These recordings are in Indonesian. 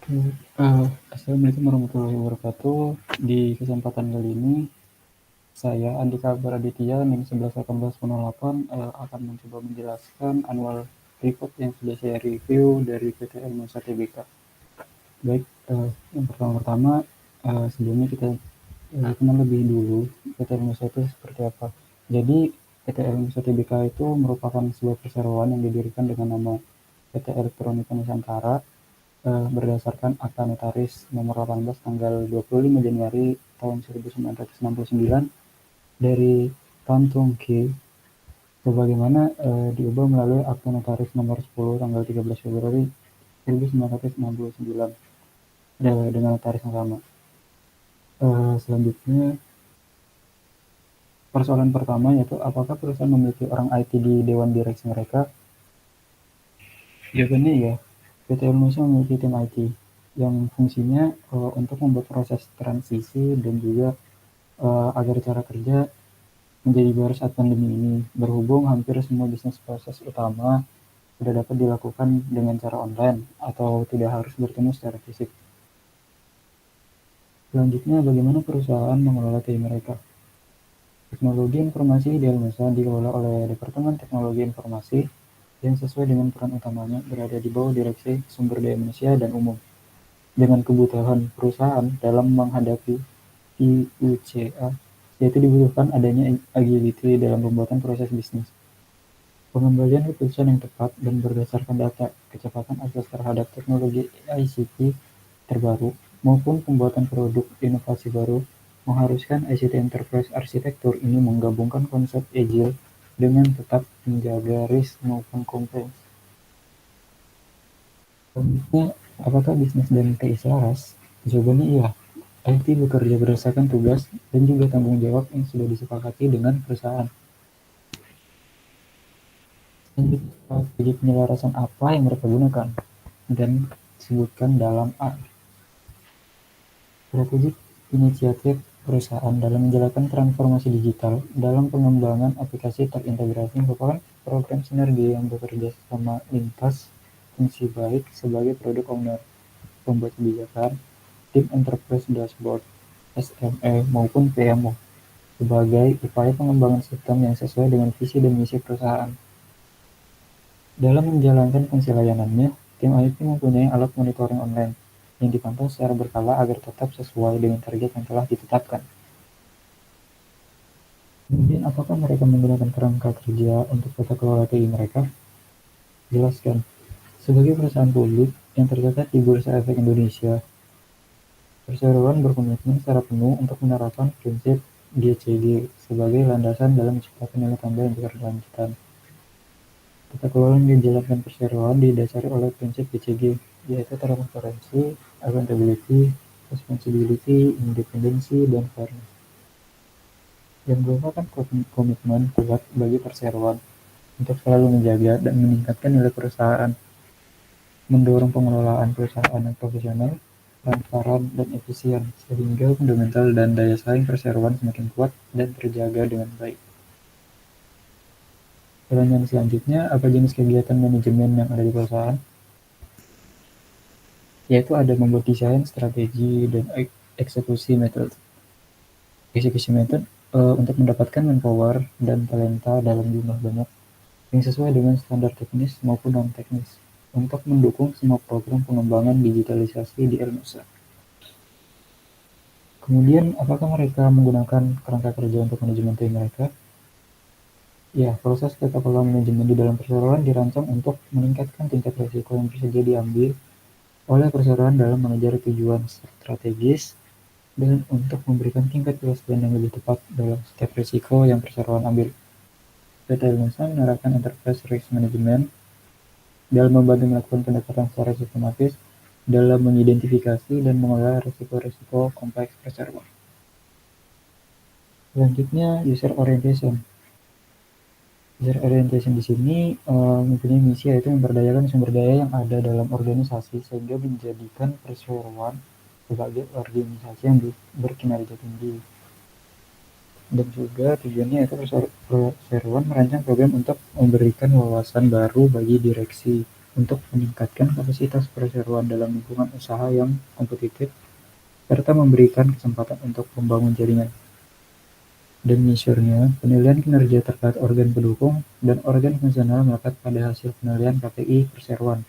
Oke, assalamualaikum warahmatullahi wabarakatuh. Di kesempatan kali ini, saya Andika Baraditya, NIM 111808, akan mencoba menjelaskan annual report yang sudah saya review dari PT Nusa Tbk. Baik, yang pertama-tama, sebelumnya kita kenal lebih dulu PT Nusa itu seperti apa. Jadi, PT Nusa Tbk itu merupakan sebuah perseroan yang didirikan dengan nama PT Elektronika Nusantara berdasarkan Akta Notaris Nomor 18 tanggal 25 Januari tahun 1969 dari Tan Tung Ki, sebagaimana diubah melalui Akta Notaris Nomor 10 tanggal 13 Februari 1969 dengan notaris yang sama. Selanjutnya, persoalan pertama yaitu apakah perusahaan memiliki orang IT di dewan direksi mereka? Jawabannya ya, PT Indonesia memiliki tim IT yang fungsinya untuk membuat proses transisi dan juga agar cara kerja menjadi baru saat pandemi ini. Berhubung hampir semua bisnis proses utama sudah dapat dilakukan dengan cara online atau tidak harus bertemu secara fisik. Selanjutnya, bagaimana perusahaan mengelola tim mereka? Teknologi informasi di Indonesia dikelola oleh Departemen Teknologi Informasi yang sesuai dengan peran utamanya berada di bawah Direksi Sumber Daya Manusia dan Umum. Dengan kebutuhan perusahaan dalam menghadapi IUCA, yaitu dibutuhkan adanya agility dalam pembuatan proses bisnis. Pengembalian keputusan yang tepat dan berdasarkan data, kecepatan akses terhadap teknologi ICT terbaru, maupun pembuatan produk inovasi baru, mengharuskan ICT Enterprise Arsitektur ini menggabungkan konsep Agile dengan tetap menjaga risk maupun compliance. Selanjutnya, apakah bisnis dan TI selaras? Jawabannya iya. IT bekerja berdasarkan tugas dan juga tanggung jawab yang sudah disepakati dengan perusahaan. Selanjutnya, strategi penyelarasan apa yang mereka gunakan? Dan disebutkan dalam A. Strategi inisiatif perusahaan dalam menjalankan transformasi digital dalam pengembangan aplikasi terintegrasi merupakan program sinergi yang bekerja sama lintas fungsi baik sebagai product owner, pembuat kebijakan, tim enterprise dashboard, SME maupun PMO sebagai upaya pengembangan sistem yang sesuai dengan visi dan misi perusahaan. Dalam menjalankan fungsi layanannya, tim IT mempunyai alat monitoring online yang dipantau secara berkala agar tetap sesuai dengan target yang telah ditetapkan. Kemudian, apakah mereka menggunakan kerangka kerja untuk tata kelola TI mereka? Jelaskan. Sebagai perusahaan publik yang tercatat di Bursa Efek Indonesia, perseroan berkomitmen secara penuh untuk menerapkan prinsip GCG sebagai landasan dalam menciptakan nilai tambah yang berkelanjutan. Tata kelola yang dijalankan perseroan didasari oleh prinsip GCG, yaitu transparansi, accountability, responsibility, independensi, dan fairness, yang merupakan komitmen kuat bagi perseroan untuk selalu menjaga dan meningkatkan nilai perusahaan, mendorong pengelolaan perusahaan yang profesional, transparan, dan efisien, sehingga fundamental dan daya saing perseroan semakin kuat dan terjaga dengan baik. Pertanyaan selanjutnya, apa jenis kegiatan manajemen yang ada di perusahaan? Yaitu ada membuat desain, strategi, dan eksekusi metode. Eksekusi metode untuk mendapatkan manpower dan talenta dalam jumlah banyak yang sesuai dengan standar teknis maupun non-teknis untuk mendukung semua program pengembangan digitalisasi di Elnusa. Kemudian, apakah mereka menggunakan kerangka kerja untuk manajemen tim mereka? Ya, proses tata kelola manajemen di dalam perseroan dirancang untuk meningkatkan tingkat risiko yang bersedia diambil oleh perseroan dalam mengejar tujuan strategis dan untuk memberikan tingkat kewaspadaan yang lebih tepat dalam setiap risiko yang perseroan ambil. PT Nusa menerapkan Enterprise Risk Management dalam membantu melakukan pendekatan secara sistematis dalam mengidentifikasi dan mengelola risiko-risiko kompleks perseroan. Selanjutnya, user orientation. User orientation di sini mempunyai misi yaitu memberdayakan sumber daya yang ada dalam organisasi sehingga menjadikan perseroan sebagai organisasi yang berkinerja tinggi. Dan juga tujuannya yaitu perseroan merancang program untuk memberikan wawasan baru bagi direksi untuk meningkatkan kapasitas perseroan dalam lingkungan usaha yang kompetitif serta memberikan kesempatan untuk membangun jaringan. Dan measure-nya, penilaian kinerja terkait organ pendukung dan organ fungsional melekat pada hasil penilaian KPI perseroan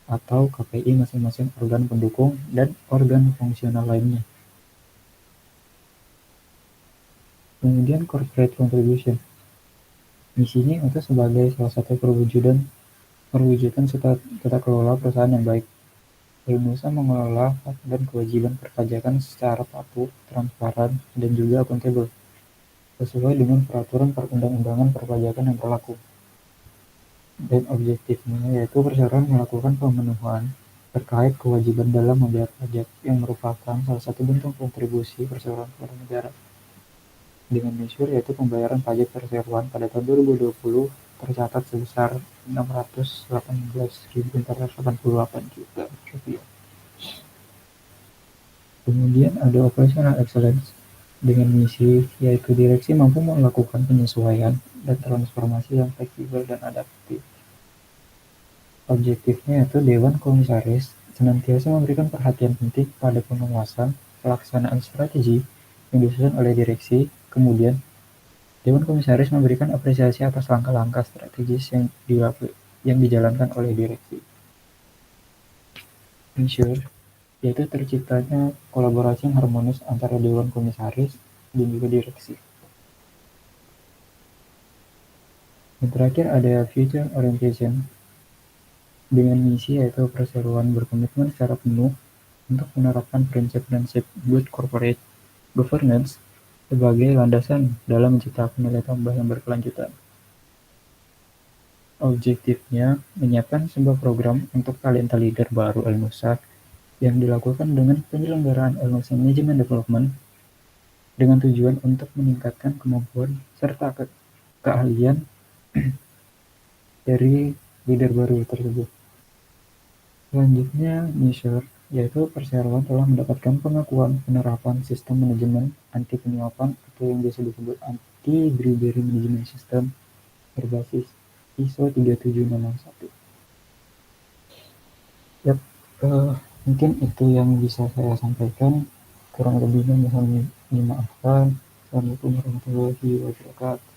atau KPI masing-masing organ pendukung dan organ fungsional lainnya. Kemudian corporate contribution. Misinya itu sebagai salah satu perwujudan tata kelola perusahaan yang baik. Indonesia mengelola hak dan kewajiban perpajakan secara patuh, transparan, dan juga akuntabel, sesuai dengan peraturan perundang-undangan perpajakan yang berlaku. Dan objektifnya yaitu perseroan melakukan pemenuhan terkait kewajiban dalam membayar pajak yang merupakan salah satu bentuk kontribusi perseroan kepada negara. Dengan measure yaitu pembayaran pajak perseroan pada tahun 2020 tercatat sebesar Rp618.488 juta. Kemudian ada operational excellence dengan misi yaitu direksi mampu melakukan penyesuaian dan transformasi yang fleksibel dan adaptif. Objektifnya yaitu Dewan Komisaris senantiasa memberikan perhatian penting pada pengawasan pelaksanaan strategi yang disusun oleh direksi. Kemudian, Dewan Komisaris memberikan apresiasi atas langkah-langkah strategis yang dijalankan oleh direksi. Ensure yaitu terciptanya kolaborasi yang harmonis antara Dewan Komisaris dan juga direksi. Yang terakhir ada future orientation dengan misi yaitu perseroan berkomitmen secara penuh untuk menerapkan prinsip-prinsip good corporate governance sebagai landasan dalam menciptakan nilai tambah yang berkelanjutan. Objektifnya menyiapkan sebuah program untuk talenta leader baru Elnusa yang dilakukan dengan penyelenggaraan Elnusa Management Development dengan tujuan untuk meningkatkan kemampuan serta keahlian dari leader baru tersebut. Selanjutnya, measure yaitu perseroan telah mendapatkan pengakuan penerapan sistem manajemen anti penyuapan atau yang biasa disebut anti-bribery management system berbasis ISO 37661. Yap, mungkin itu yang bisa saya sampaikan. Kurang lebihnya mohon dimaafkan. Assalamualaikum warahmatullahi wabarakatuh.